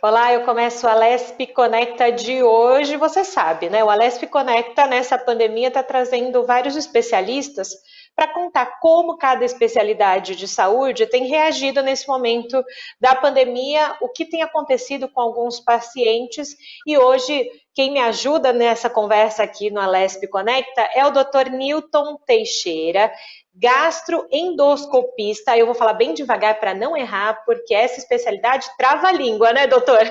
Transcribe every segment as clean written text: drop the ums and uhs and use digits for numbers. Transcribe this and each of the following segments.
Olá, eu começo o Alesp Conecta de hoje. Você sabe, né? O Alesp Conecta nessa pandemia está trazendo vários especialistas para contar como cada especialidade de saúde tem reagido nesse momento da pandemia, o que tem acontecido com alguns pacientes. E hoje, quem me ajuda nessa conversa aqui no Alesp Conecta é o Dr. Newton Teixeira, gastroendoscopista. Eu vou falar bem devagar para não errar, porque essa especialidade trava a língua, né, doutor?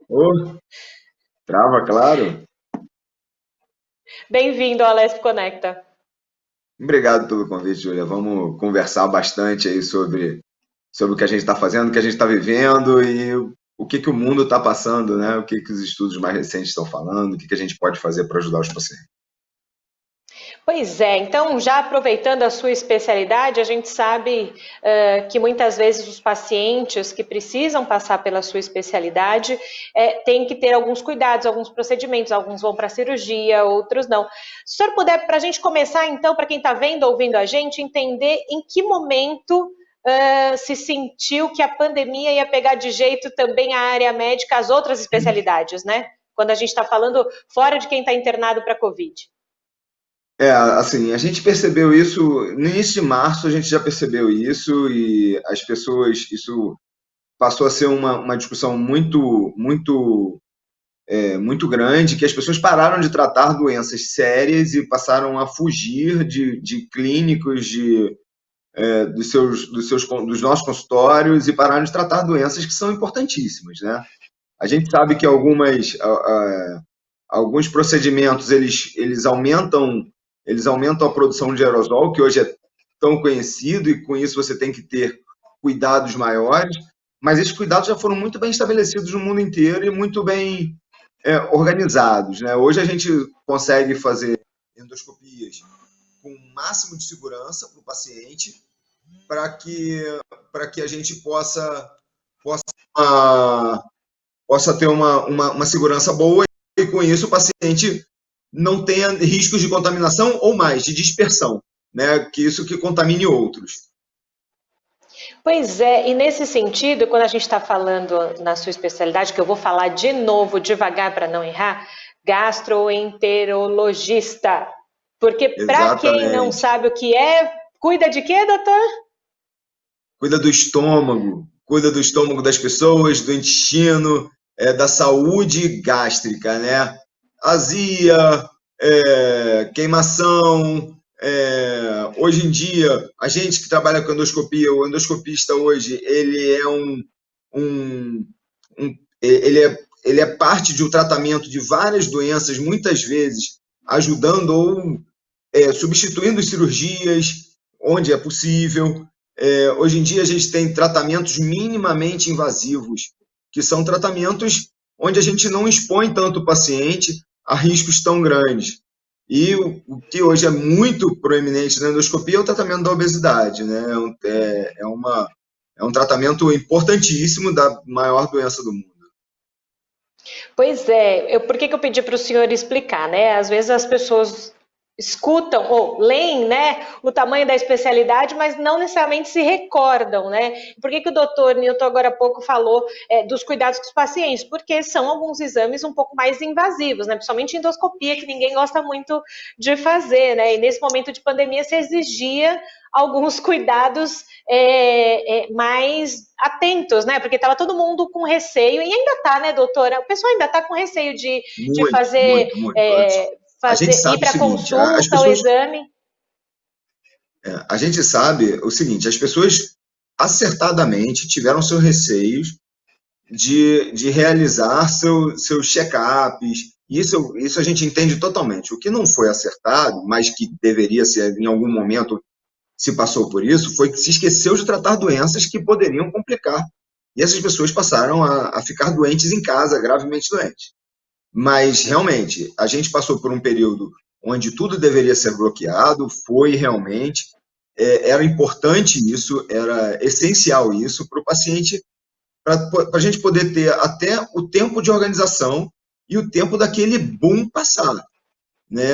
Ô, trava, claro. Bem-vindo ao Alesp Conecta. Obrigado pelo convite, Julia. Vamos conversar bastante aí sobre o que a gente está fazendo, o que a gente está vivendo e o que o mundo está passando, né? O que os estudos mais recentes estão falando, o que a gente pode fazer para ajudar os pacientes. Pois é, então já aproveitando a sua especialidade, a gente sabe que muitas vezes os pacientes que precisam passar pela sua especialidade têm que ter alguns cuidados, alguns procedimentos, alguns vão para cirurgia, outros não. Se o senhor puder, para a gente começar então, para quem está vendo, ouvindo a gente, entender em que momento se sentiu que a pandemia ia pegar de jeito também a área médica, as outras especialidades, né? Quando a gente está falando fora de quem está internado para Covid. Assim, a gente percebeu isso no início de março, a gente já percebeu isso e as pessoas, isso passou a ser uma discussão muito grande, que as pessoas pararam de tratar doenças sérias e passaram a fugir de clínicos, dos nossos consultórios e pararam de tratar doenças que são importantíssimas, né? A gente sabe que alguns procedimentos eles aumentam a produção de aerosol, que hoje é tão conhecido e com isso você tem que ter cuidados maiores, mas esses cuidados já foram muito bem estabelecidos no mundo inteiro e muito bem organizados, né? Hoje a gente consegue fazer endoscopias com o máximo de segurança para o paciente, para que a gente possa ter uma segurança boa e com isso o paciente não tenha riscos de contaminação ou mais, de dispersão, né? Que isso que contamine outros. Pois é, e nesse sentido, quando a gente está falando na sua especialidade, que eu vou falar de novo, devagar para não errar, gastroenterologista. Porque para quem não Exatamente. sabe o que é, cuida de quê, doutor? Cuida do estômago das pessoas, do intestino, da saúde gástrica, né? Azia, queimação. Hoje em dia, a gente que trabalha com endoscopia, o endoscopista hoje, ele é ele é parte de um tratamento de várias doenças, muitas vezes ajudando ou substituindo cirurgias onde é possível. Hoje em dia a gente tem tratamentos minimamente invasivos, que são tratamentos onde a gente não expõe tanto o paciente a riscos tão grandes. E o que hoje é muito proeminente na endoscopia é o tratamento da obesidade, né? É um tratamento importantíssimo da maior doença do mundo. Pois é, por que eu pedi para o senhor explicar, né? Às vezes as pessoas escutam ou leem, né, o tamanho da especialidade, mas não necessariamente se recordam, né? Por que o doutor Newton agora há pouco falou dos cuidados com os pacientes? Porque são alguns exames um pouco mais invasivos, né? Principalmente endoscopia, que ninguém gosta muito de fazer, né? E nesse momento de pandemia se exigia alguns cuidados mais atentos, né? Porque estava todo mundo com receio, e ainda está, né, doutora? O pessoal ainda está com receio de Muito, fazer muito, muito. A gente ir sabe o para seguinte, as consulta, o pessoas, exame. a gente sabe o seguinte, as pessoas acertadamente tiveram seus receios de realizar seus check-ups. Isso a gente entende totalmente. O que não foi acertado, mas que deveria ser, em algum momento se passou por isso, foi que se esqueceu de tratar doenças que poderiam complicar. E essas pessoas passaram a ficar doentes em casa, gravemente doentes. Mas, realmente, a gente passou por um período onde tudo deveria ser bloqueado, foi realmente, era importante isso, era essencial isso para o paciente, para a gente poder ter até o tempo de organização e o tempo daquele boom passar, né?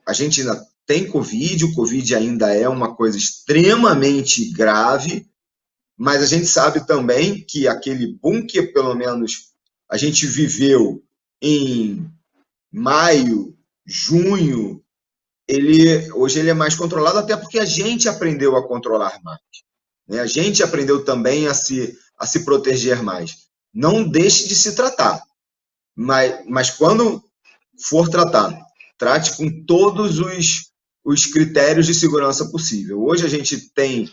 A gente ainda tem Covid, o Covid ainda é uma coisa extremamente grave, mas a gente sabe também que aquele boom que pelo menos a gente viveu em maio, junho, hoje ele é mais controlado, até porque a gente aprendeu a controlar mais. Né? A gente aprendeu também a se proteger mais. Não deixe de se tratar, mas quando for tratar, trate com todos os critérios de segurança possível. Hoje a gente tem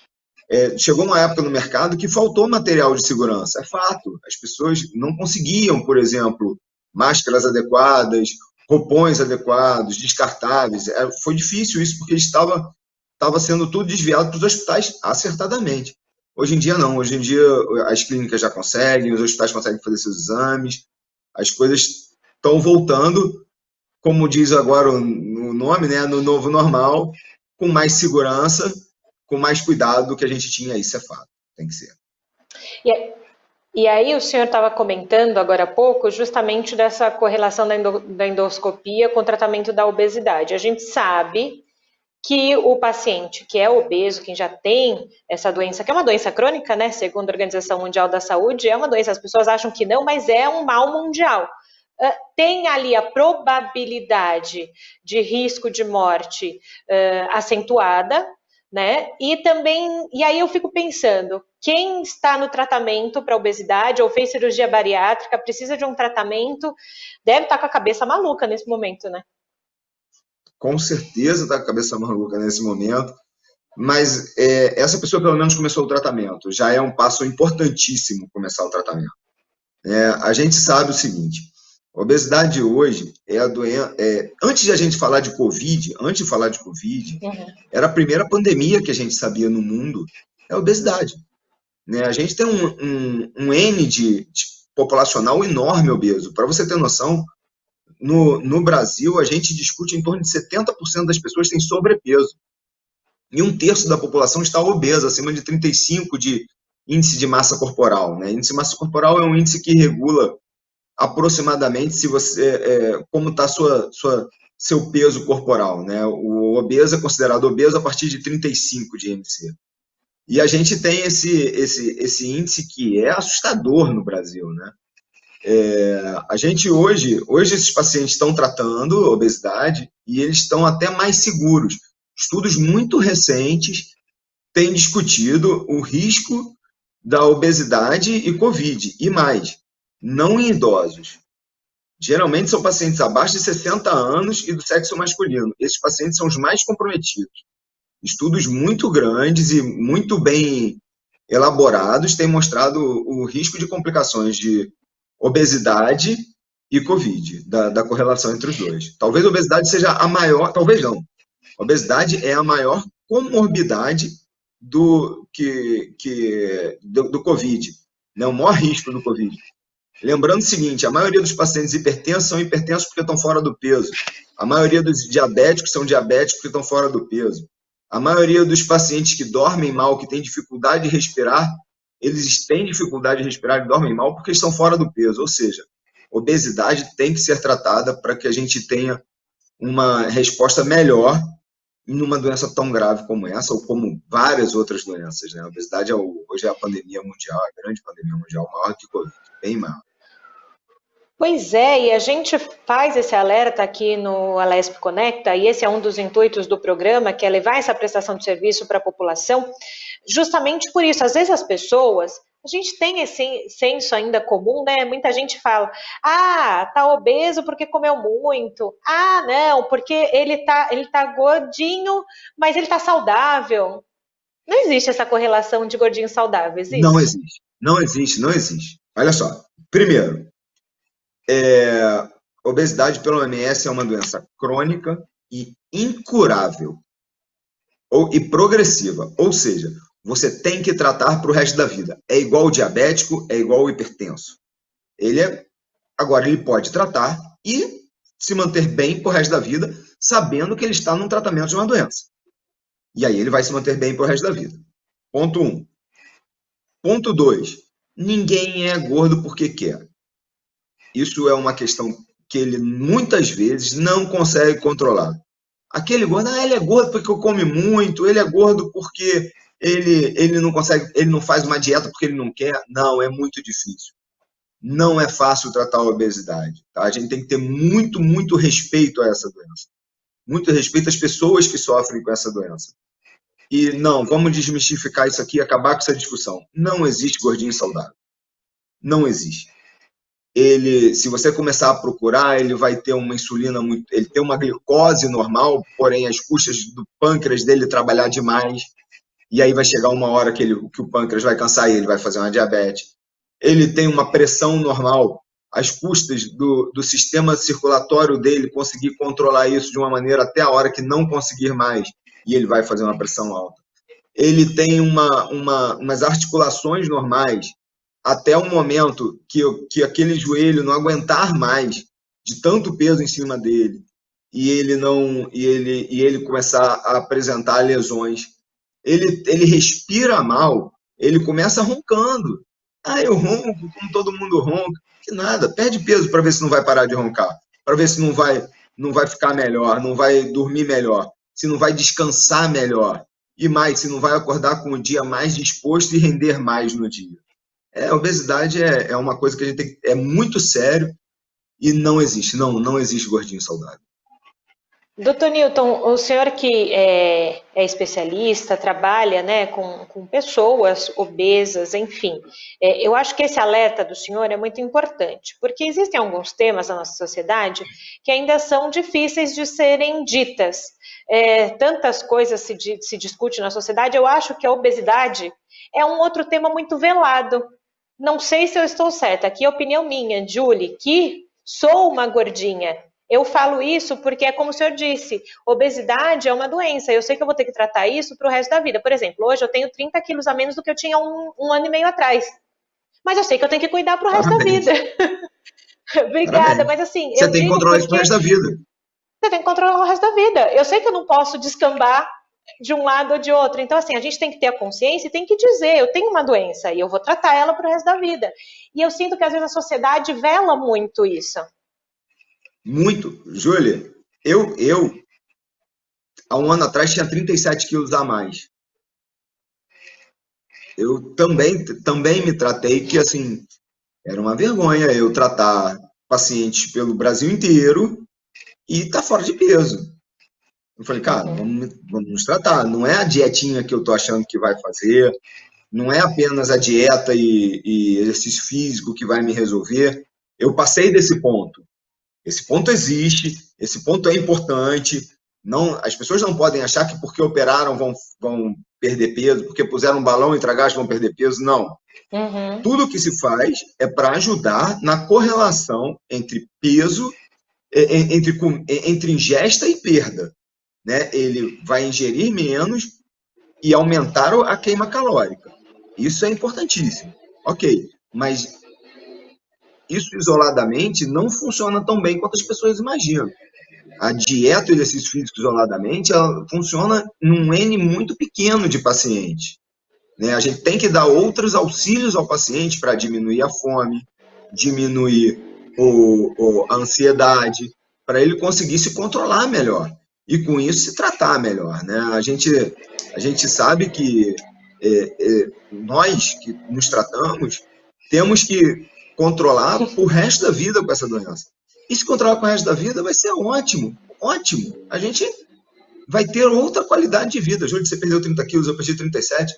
chegou uma época no mercado que faltou material de segurança, é fato. As pessoas não conseguiam, por exemplo, máscaras adequadas, roupões adequados, descartáveis. Foi difícil isso, porque estava sendo tudo desviado para os hospitais acertadamente. Hoje em dia, não. Hoje em dia, as clínicas já conseguem, os hospitais conseguem fazer seus exames, as coisas estão voltando, como diz agora o nome, né, no novo normal, com mais segurança, com mais cuidado do que a gente tinha, isso é fato, tem que ser. E aí o senhor estava comentando agora há pouco justamente dessa correlação da endoscopia com o tratamento da obesidade. A gente sabe que o paciente que é obeso, quem já tem essa doença, que é uma doença crônica, né, segundo a Organização Mundial da Saúde, é uma doença, as pessoas acham que não, mas é um mal mundial. Tem ali a probabilidade de risco de morte acentuada, né? E também, e aí eu fico pensando, quem está no tratamento para obesidade ou fez cirurgia bariátrica, precisa de um tratamento, deve estar com a cabeça maluca nesse momento, né? Com certeza está com a cabeça maluca nesse momento, mas essa pessoa pelo menos começou o tratamento, já é um passo importantíssimo começar o tratamento. A gente sabe o seguinte, a obesidade hoje é a doença. Antes de a gente falar de Covid, era a primeira pandemia que a gente sabia no mundo, é a obesidade. Né? A gente tem um N de populacional enorme obeso. Para você ter noção, no Brasil, a gente discute em torno de 70% das pessoas têm sobrepeso. E 1/3 da população está obesa, acima de 35 de índice de massa corporal. Né? Índice de massa corporal é um índice que regula aproximadamente se você como está seu peso corporal, né? O obeso é considerado obeso a partir de 35 de IMC. E a gente tem esse índice que é assustador no Brasil, né? A gente hoje esses pacientes estão tratando a obesidade e eles estão até mais seguros. Estudos muito recentes têm discutido o risco da obesidade e Covid, e mais, não em idosos. Geralmente são pacientes abaixo de 60 anos e do sexo masculino. Esses pacientes são os mais comprometidos. Estudos muito grandes e muito bem elaborados têm mostrado o risco de complicações de obesidade e Covid, da correlação entre os dois. Talvez a obesidade seja a maior, talvez não. A obesidade é a maior comorbidade do Covid, né? O maior risco do Covid. Lembrando o seguinte, a maioria dos pacientes hipertensos são hipertensos porque estão fora do peso. A maioria dos diabéticos são diabéticos porque estão fora do peso. A maioria dos pacientes que dormem mal, que têm dificuldade de respirar, eles têm dificuldade de respirar e dormem mal porque estão fora do peso. Ou seja, obesidade tem que ser tratada para que a gente tenha uma resposta melhor em uma doença tão grave como essa, ou como várias outras doenças. Né? A obesidade hoje é a pandemia mundial, a grande pandemia mundial, maior que o Covid, bem maior. Pois é, e a gente faz esse alerta aqui no Alesp Conecta, e esse é um dos intuitos do programa, que é levar essa prestação de serviço para a população, justamente por isso. Às vezes as pessoas, a gente tem esse senso ainda comum, né? Muita gente fala, tá obeso porque comeu muito, não, porque ele tá gordinho, mas ele tá saudável. Não existe essa correlação de gordinho saudável, existe? Não existe. Olha só, primeiro, obesidade pelo OMS é uma doença crônica e incurável e progressiva, ou seja, você tem que tratar para o resto da vida. É igual o diabético, é igual o hipertenso. Agora ele pode tratar e se manter bem para o resto da vida, sabendo que ele está num tratamento de uma doença. E aí ele vai se manter bem para o resto da vida. Ponto 1. Ponto 2. Ninguém é gordo porque quer. Isso é uma questão que ele muitas vezes não consegue controlar. Aquele gordo, ele é gordo porque come muito, ele é gordo porque ele não consegue, ele não faz uma dieta porque ele não quer. Não, é muito difícil. Não é fácil tratar a obesidade. Tá? A gente tem que ter muito, muito respeito a essa doença. Muito respeito às pessoas que sofrem com essa doença. E não, vamos desmistificar isso aqui e acabar com essa discussão. Não existe gordinho saudável. Não existe. Ele, se você começar a procurar, ele vai ter uma insulina muito, ele tem uma glicose normal, porém as custas do pâncreas dele trabalhar demais, e aí vai chegar uma hora que o pâncreas vai cansar e ele vai fazer uma diabetes. Ele tem uma pressão normal, as custas do sistema circulatório dele conseguir controlar isso de uma maneira até a hora que não conseguir mais, e ele vai fazer uma pressão alta. Ele tem umas articulações normais, até o momento que aquele joelho não aguentar mais de tanto peso em cima dele e ele começar a apresentar lesões. Ele respira mal, ele começa roncando. Ah, eu ronco, como todo mundo ronca. Que nada, perde peso para ver se não vai parar de roncar, para ver se não vai ficar melhor, não vai dormir melhor, se não vai descansar melhor e mais, se não vai acordar com o dia mais disposto e render mais no dia. A obesidade é uma coisa que a gente tem, é muito sério e não existe, não existe gordinho saudável. Doutor Newton, o senhor que é especialista, trabalha, né, com pessoas obesas, enfim, eu acho que esse alerta do senhor é muito importante, porque existem alguns temas na nossa sociedade que ainda são difíceis de serem ditas. Tantas coisas se discute na sociedade, eu acho que a obesidade é um outro tema muito velado. Não sei se eu estou certa, aqui é a opinião minha, Julie, que sou uma gordinha. Eu falo isso porque é como o senhor disse, obesidade é uma doença, eu sei que eu vou ter que tratar isso para o resto da vida. Por exemplo, hoje eu tenho 30 quilos a menos do que eu tinha um ano e meio atrás. Mas eu sei que eu tenho que cuidar para o resto da vida. Obrigada, mas assim, você tem que controlar isso para o resto da vida. Você tem que controlar o resto da vida. Eu sei que eu não posso descambar de um lado ou de outro. Então, assim, a gente tem que ter a consciência e tem que dizer, eu tenho uma doença e eu vou tratar ela para o resto da vida. E eu sinto que às vezes a sociedade vela muito isso. Muito. Júlia, eu há um ano atrás tinha 37 quilos a mais. Eu também me tratei que, assim, era uma vergonha eu tratar pacientes pelo Brasil inteiro e tá fora de peso. Eu falei, cara, vamos nos tratar. Não é a dietinha que eu tô achando que vai fazer, não é apenas a dieta e exercício físico que vai me resolver. Eu passei desse ponto. Esse ponto existe, esse ponto é importante. Não, as pessoas não podem achar que porque operaram vão perder peso, porque puseram um balão e tragaram vão perder peso. Não. Tudo que se faz é para ajudar na correlação entre peso, entre ingesta e perda. Né? Ele vai ingerir menos e aumentar a queima calórica. Isso é importantíssimo. Ok, mas isso isoladamente não funciona tão bem quanto as pessoas imaginam. A dieta e o exercício físico isoladamente ela funciona num N muito pequeno de pacientes. Né? A gente tem que dar outros auxílios ao paciente para diminuir a fome, diminuir a ansiedade, para ele conseguir se controlar melhor e com isso se tratar melhor. Né? A gente sabe que nós que nos tratamos temos que controlar o resto da vida com essa doença. E se controlar com o resto da vida vai ser ótimo, ótimo. A gente vai ter outra qualidade de vida. Júlio, você perdeu 30 quilos, eu perdi 37.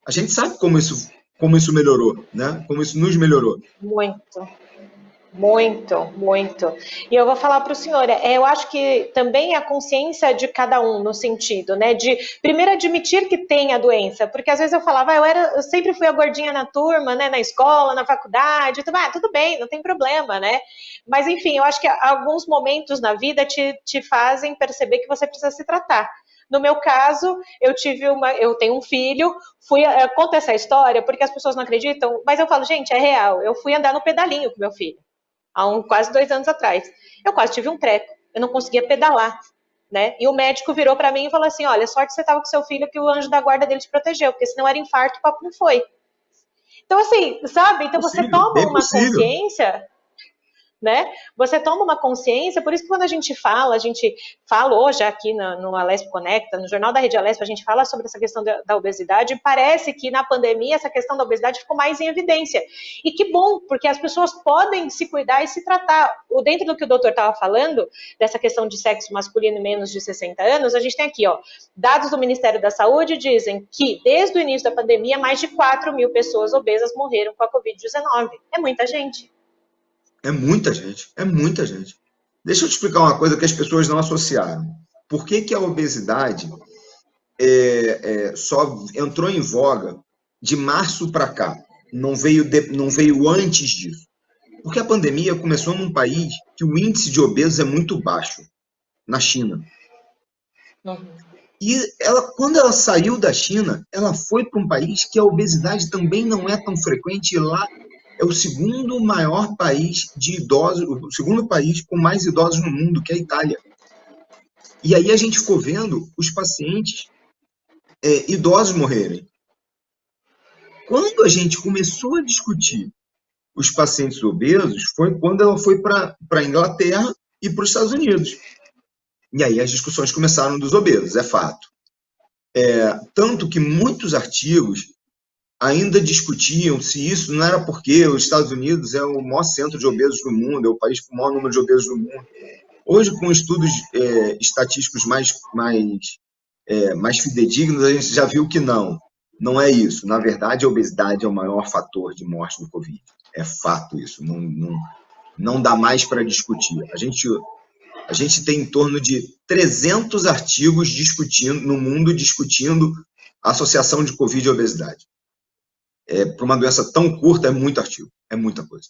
A gente sabe como isso melhorou, né? Como isso nos melhorou. Muito. Muito, muito. E eu vou falar para o senhor, eu acho que também é a consciência de cada um no sentido, né, de primeiro admitir que tem a doença, porque às vezes eu falava, eu sempre fui a gordinha na turma, né, na escola, na faculdade, tudo bem, não tem problema, né, mas enfim, eu acho que alguns momentos na vida te fazem perceber que você precisa se tratar. No meu caso, eu tenho um filho, conto essa história porque as pessoas não acreditam, mas eu falo, gente, é real, eu fui andar no pedalinho com meu filho. Há quase 2 anos atrás. Eu quase tive um treco, eu não conseguia pedalar, né? E o médico virou para mim e falou assim, olha, sorte você estava com seu filho que o anjo da guarda dele te protegeu, porque senão era infarto, o papo não foi. Então, assim, sabe? Então você toma uma consciência, né? Você toma uma consciência, por isso que quando a gente fala hoje aqui no Alesp Conecta, no Jornal da Rede Alesp, a gente fala sobre essa questão da obesidade, e parece que na pandemia essa questão da obesidade ficou mais em evidência. E que bom, porque as pessoas podem se cuidar e se tratar. Dentro do que o doutor estava falando, dessa questão de sexo masculino e menos de 60 anos, a gente tem aqui, ó, dados do Ministério da Saúde dizem que desde o início da pandemia, mais de 4 mil pessoas obesas morreram com a Covid-19. É muita gente. É muita gente, é muita gente. Deixa eu te explicar uma coisa que as pessoas não associaram. Por que que a obesidade só entrou em voga de março para cá? Não veio antes disso. Porque a pandemia começou num país que o índice de obesos é muito baixo, na China. E quando ela saiu da China, ela foi para um país que a obesidade também não é tão frequente, e lá é o segundo maior país de idosos, o segundo país com mais idosos no mundo, que é a Itália. E aí a gente ficou vendo os pacientes idosos morrerem. Quando a gente começou a discutir os pacientes obesos, foi quando ela foi para a Inglaterra e para os Estados Unidos. E aí as discussões começaram dos obesos, é fato. Tanto que muitos artigos ainda discutiam se isso não era porque os Estados Unidos é o maior centro de obesos do mundo, é o país com o maior número de obesos do mundo. Hoje, com estudos estatísticos mais fidedignos, a gente já viu que não é isso. Na verdade, a obesidade é o maior fator de morte do Covid. É fato isso, não dá mais para discutir. A gente tem em torno de 300 artigos no mundo discutindo a associação de Covid e obesidade. Para uma doença tão curta, é muito artigo, é muita coisa.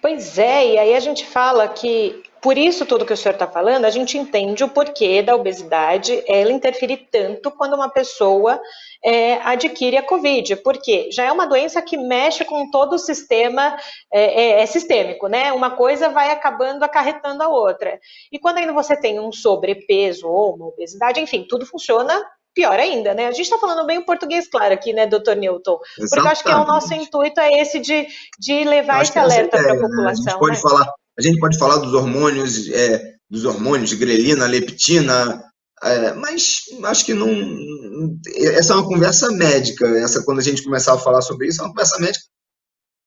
Pois é, e aí a gente fala que, por isso tudo que o senhor está falando, a gente entende o porquê da obesidade ela interferir tanto quando uma pessoa adquire a Covid, porque já é uma doença que mexe com todo o sistema, é sistêmico, né? Uma coisa vai acabando acarretando a outra. E quando ainda você tem um sobrepeso ou uma obesidade, enfim, tudo funciona pior ainda, né? A gente está falando bem o português claro aqui, né, doutor Newton? Exatamente. Porque eu acho que o nosso intuito é esse de levar esse alerta para a população. Né? A gente pode falar dos hormônios de grelina, leptina, mas acho que não. Essa é uma conversa médica. Quando a gente começar a falar sobre isso, é uma conversa médica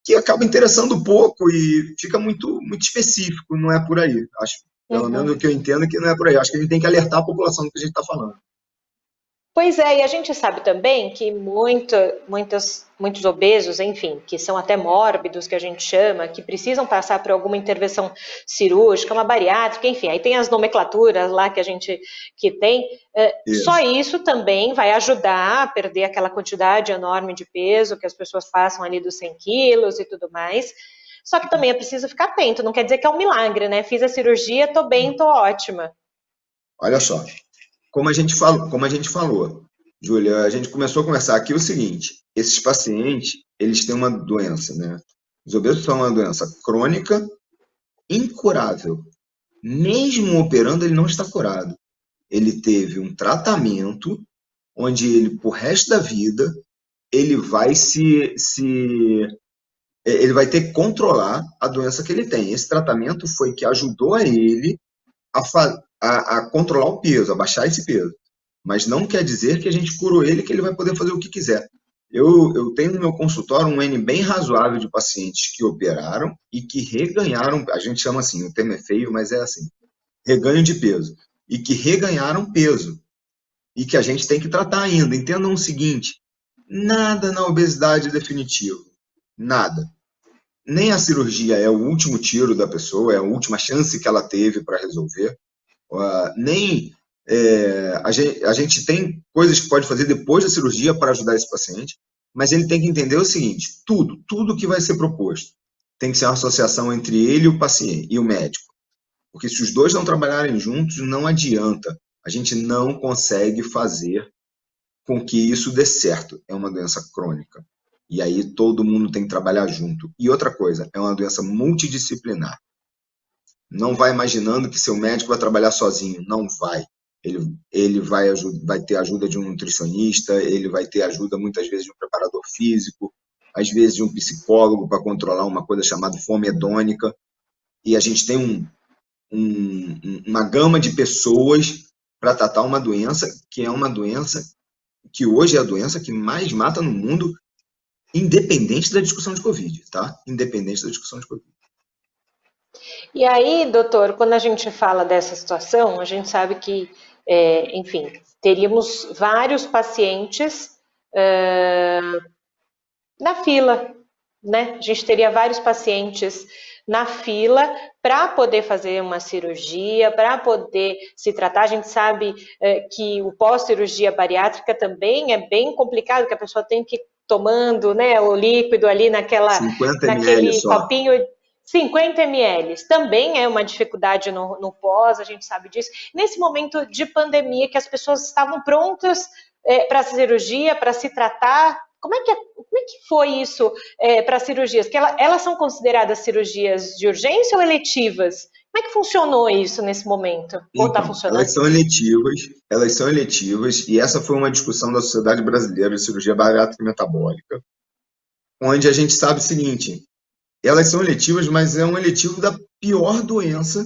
que acaba interessando pouco e fica muito, muito específico, não é por aí. Acho, pelo menos o que eu entendo, que não é por aí. Acho que a gente tem que alertar a população do que a gente está falando. Pois é, e a gente sabe também que muitos obesos, enfim, que são até mórbidos, que a gente chama, que precisam passar por alguma intervenção cirúrgica, uma bariátrica, enfim, aí tem as nomenclaturas lá que tem. Só isso também vai ajudar a perder aquela quantidade enorme de peso que as pessoas passam ali dos 100 quilos e tudo mais. Só que também é preciso ficar atento, não quer dizer que é um milagre, né? Fiz a cirurgia, tô bem, tô ótima. Olha só. Como a gente falou, Júlia, a gente começou a conversar aqui o seguinte: esses pacientes, eles têm uma doença, né? Os obesos são uma doença crônica, incurável. Mesmo operando, ele não está curado. Ele teve um tratamento onde ele, por resto da vida, ele vai ele vai ter que controlar a doença que ele tem. Esse tratamento foi que ajudou a ele a controlar o peso, a baixar esse peso. Mas não quer dizer que a gente curou ele, que ele vai poder fazer o que quiser. Eu tenho no meu consultório um N bem razoável de pacientes que operaram e que reganharam, a gente chama assim, o termo é feio, mas é assim, reganho de peso. E que reganharam peso. E que a gente tem que tratar ainda. Entendam o seguinte: nada na obesidade é definitivo. Nada. Nem a cirurgia é o último tiro da pessoa, é a última chance que ela teve para resolver. A gente tem coisas que pode fazer depois da cirurgia para ajudar esse paciente, mas ele tem que entender o seguinte: tudo que vai ser proposto tem que ser uma associação entre ele e o paciente e o médico, porque se os dois não trabalharem juntos, não adianta, a gente não consegue fazer com que isso dê certo. É uma doença crônica, e aí todo mundo tem que trabalhar junto. E outra coisa, é uma doença multidisciplinar. Não vai imaginando que seu médico vai trabalhar sozinho. Não vai. Ele vai ter ajuda de um nutricionista, ele vai ter ajuda, muitas vezes, de um preparador físico. às vezes de um psicólogo para controlar uma coisa chamada fome hedônica, e a gente tem uma gama de pessoas para tratar uma doença que é uma doença que hoje é a doença que mais mata no mundo, independente da discussão de Covid, tá? Independente da discussão de Covid. E aí, doutor, quando a gente fala dessa situação, a gente sabe que, enfim, teríamos vários pacientes na fila, né? A gente teria vários pacientes na fila para poder fazer uma cirurgia, para poder se tratar. A gente sabe que o pós-cirurgia bariátrica também é bem complicado, que a pessoa tem que ir tomando, né, o líquido ali 50 ml naquele só. copinho. 50 ml também é uma dificuldade no pós, a gente sabe disso. Nesse momento de pandemia, que as pessoas estavam prontas para a cirurgia, para se tratar, como é que foi isso para cirurgias? Que elas são consideradas cirurgias de urgência ou eletivas? Como é que funcionou isso nesse momento? Ou está Então, funcionando? elas são eletivas, e essa foi uma discussão da Sociedade Brasileira de Cirurgia Bariátrica e Metabólica, onde a gente sabe o seguinte: elas são eletivas, mas é um eletivo da pior doença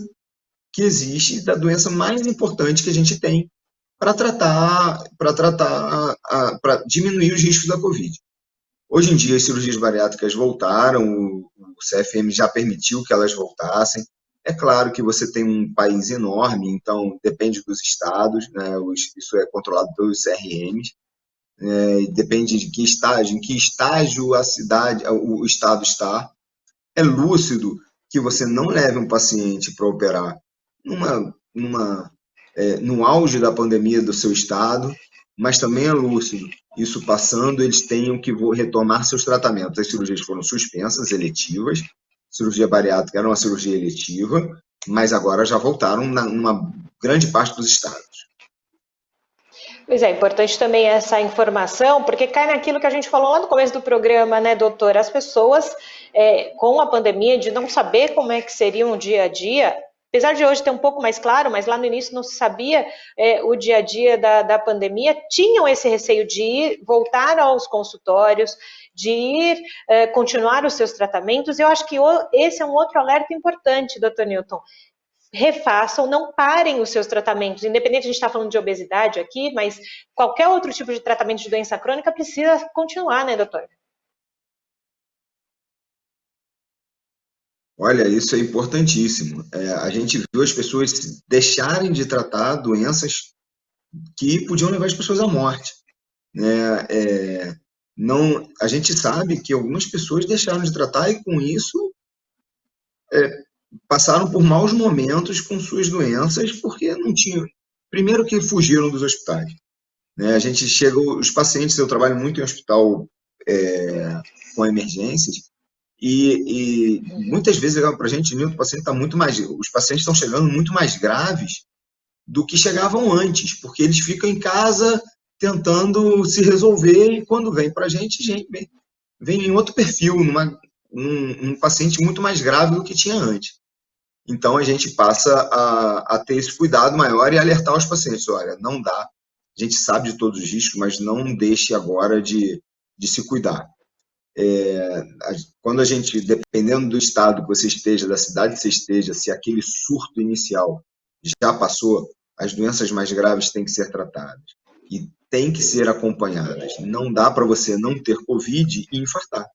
que existe, da doença mais importante que a gente tem para diminuir os riscos da Covid. Hoje em dia, as cirurgias bariátricas voltaram, o CFM já permitiu que elas voltassem. É claro que você tem um país enorme, então depende dos estados, né? Isso é controlado pelos CRMs, depende de em que estágio o estado está. É lúcido que você não leve um paciente para operar no auge da pandemia do seu estado, mas também é lúcido. Isso passando, eles tenham que retomar seus tratamentos. As cirurgias foram suspensas, eletivas. Cirurgia bariátrica era uma cirurgia eletiva, mas agora já voltaram numa grande parte dos estados. Pois é, importante também essa informação, porque cai naquilo que a gente falou lá no começo do programa, né, doutora? As pessoas, com a pandemia, de não saber como é que seria um dia a dia, apesar de hoje ter um pouco mais claro, mas lá no início não se sabia o dia a dia da pandemia, tinham esse receio de ir, voltar aos consultórios, de ir continuar os seus tratamentos. Eu acho que esse é um outro alerta importante, doutor Newton. Refaçam, não parem os seus tratamentos, independente, a gente está falando de obesidade aqui, mas qualquer outro tipo de tratamento de doença crônica precisa continuar, né, doutor? Olha, isso é importantíssimo. A gente viu as pessoas deixarem de tratar doenças que podiam levar as pessoas à morte, né? Não, a gente sabe que algumas pessoas deixaram de tratar e com isso passaram por maus momentos com suas doenças porque não tinham. Primeiro que fugiram dos hospitais, né? A gente chega, os pacientes, eu trabalho muito em hospital com emergências, e muitas vezes para a gente, o paciente está muito mais, os pacientes estão chegando muito mais graves do que chegavam antes, porque eles ficam em casa tentando se resolver, e quando vem para a gente vem em outro perfil, um paciente muito mais grave do que tinha antes. Então, a gente passa a ter esse cuidado maior e alertar os pacientes: olha, não dá, a gente sabe de todos os riscos, mas não deixe agora de se cuidar. Quando a gente, dependendo do estado que você esteja, da cidade que você esteja, se aquele surto inicial já passou, as doenças mais graves têm que ser tratadas e têm que ser acompanhadas. Não dá para você não ter Covid e infartar,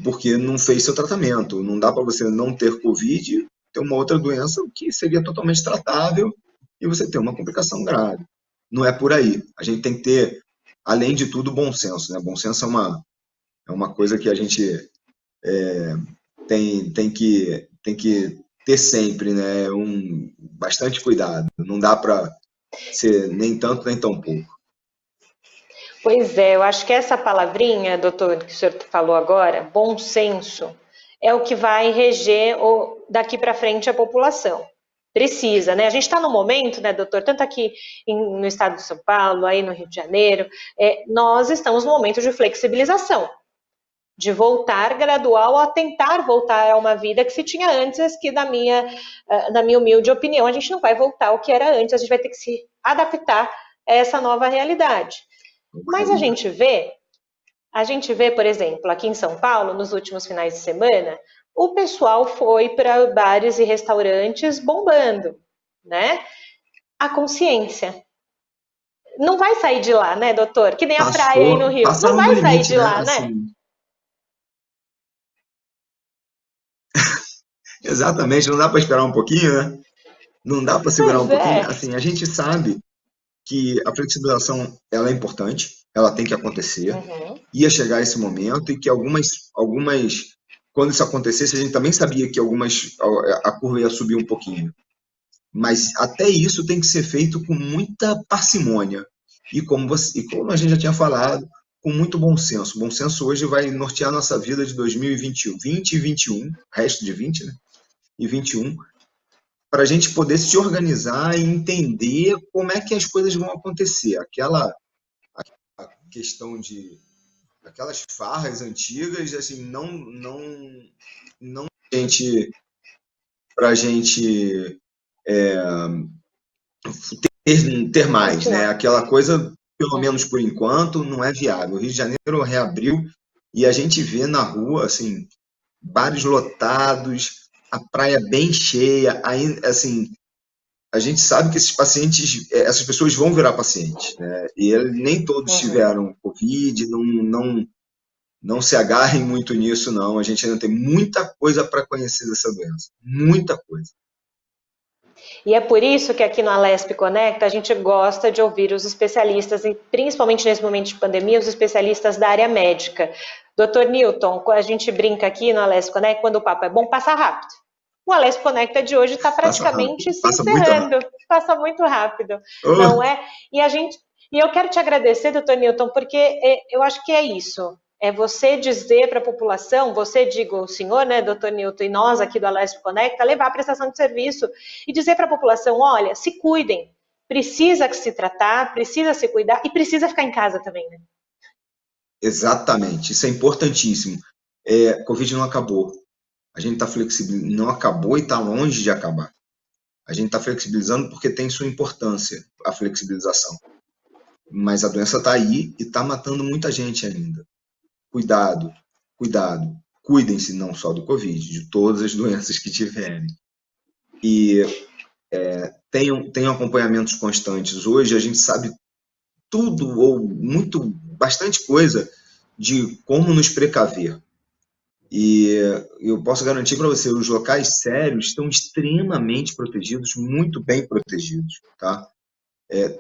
porque não fez seu tratamento. Não dá para você não ter Covid e ter uma outra doença que seria totalmente tratável e você ter uma complicação grave. Não é por aí. A gente tem que ter, além de tudo, bom senso, né? Bom senso é uma coisa que a gente tem que ter sempre, né? Bastante cuidado. Não dá para ser nem tanto nem tão pouco. Pois é, eu acho que essa palavrinha, doutor, que o senhor falou agora, bom senso, é o que vai reger daqui para frente a população. Precisa, né? A gente está no momento, né, doutor, tanto aqui no estado de São Paulo, aí no Rio de Janeiro, nós estamos no momento de flexibilização, de voltar gradual a tentar voltar a uma vida que se tinha antes, que na minha humilde opinião, a gente não vai voltar ao que era antes, a gente vai ter que se adaptar a essa nova realidade. Mas a gente vê A gente vê, por exemplo, aqui em São Paulo, nos últimos finais de semana, o pessoal foi para bares e restaurantes bombando, né? A consciência. Não vai sair de lá, né, doutor? Que nem a praia aí no Rio. Não Passaram do vai sair limite, de né? lá, né? Assim, exatamente, não dá para esperar um pouquinho, né? Não dá para segurar um Pois pouquinho. é. Assim, a gente sabe que a flexibilização ela é importante, ela tem que acontecer, Uhum, ia chegar esse momento e que quando isso acontecesse, a gente também sabia que a curva ia subir um pouquinho. Mas até isso tem que ser feito com muita parcimônia. E como a gente já tinha falado, com muito bom senso. O bom senso hoje vai nortear a nossa vida de 2021, 20 e 21, resto de 20, né? E 21, para a gente poder se organizar e entender como é que as coisas vão acontecer. Aquela questão de aquelas farras antigas, assim, não gente para a gente ter mais, né? continuar. Aquela coisa, pelo menos Uhum. por enquanto, não é viável. O Rio de Janeiro reabriu e a gente vê na rua, assim, bares lotados, a praia bem cheia, aí, assim, a gente sabe que esses pacientes, essas pessoas vão virar pacientes, né? E nem todos Uhum. tiveram Covid, não se agarrem muito nisso, não. A gente ainda tem muita coisa para conhecer dessa doença, muita coisa. E é por isso que aqui no Alesp Conecta a gente gosta de ouvir os especialistas, e principalmente nesse momento de pandemia, os especialistas da área médica. Doutor Newton, a gente brinca aqui no Alesp Conecta, quando o papo é bom, passa rápido. O Alesp Conecta de hoje está Passa rápido, praticamente se passa muito encerrando, rápido. passa muito rápido, não Oh, é? E eu quero te agradecer, doutor Newton, porque eu acho que é isso. É você dizer para a população, você, digo, o senhor, né, doutor Newton, e nós aqui do Alesp Conecta, levar a prestação de serviço e dizer para a população, olha, se cuidem, precisa se tratar, precisa se cuidar e precisa ficar em casa também, né? exatamente, isso é importantíssimo. Covid não acabou. A gente está flexibilizando, não acabou e está longe de acabar. A gente está flexibilizando porque tem sua importância, a flexibilização. Mas a doença está aí e está matando muita gente ainda. Cuidado, cuidado. Cuidem-se não só do Covid, de todas as doenças que tiverem. E tenham acompanhamentos constantes. Hoje a gente sabe tudo ou bastante coisa de como nos precaver. E eu posso garantir para você, os locais sérios estão extremamente protegidos, muito bem protegidos, tá?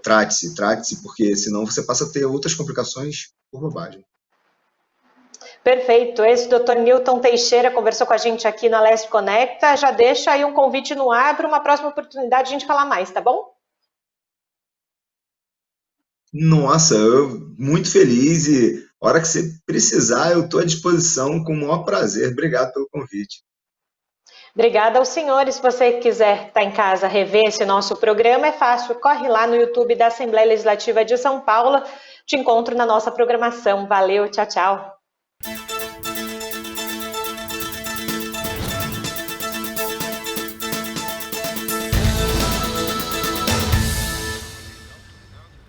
Trate-se, porque senão você passa a ter outras complicações por bobagem. Perfeito. Esse doutor Newton Teixeira conversou com a gente aqui na Alesp Conecta. Já deixa aí um convite no ar para uma próxima oportunidade de a gente falar mais, tá bom? Nossa, eu muito feliz e a hora que você precisar, eu estou à disposição com o maior prazer. Obrigado pelo convite. Obrigada aos senhores. Se você quiser estar em casa rever esse nosso programa, é fácil. Corre lá no YouTube da Assembleia Legislativa de São Paulo. Te encontro na nossa programação. Valeu, tchau, tchau.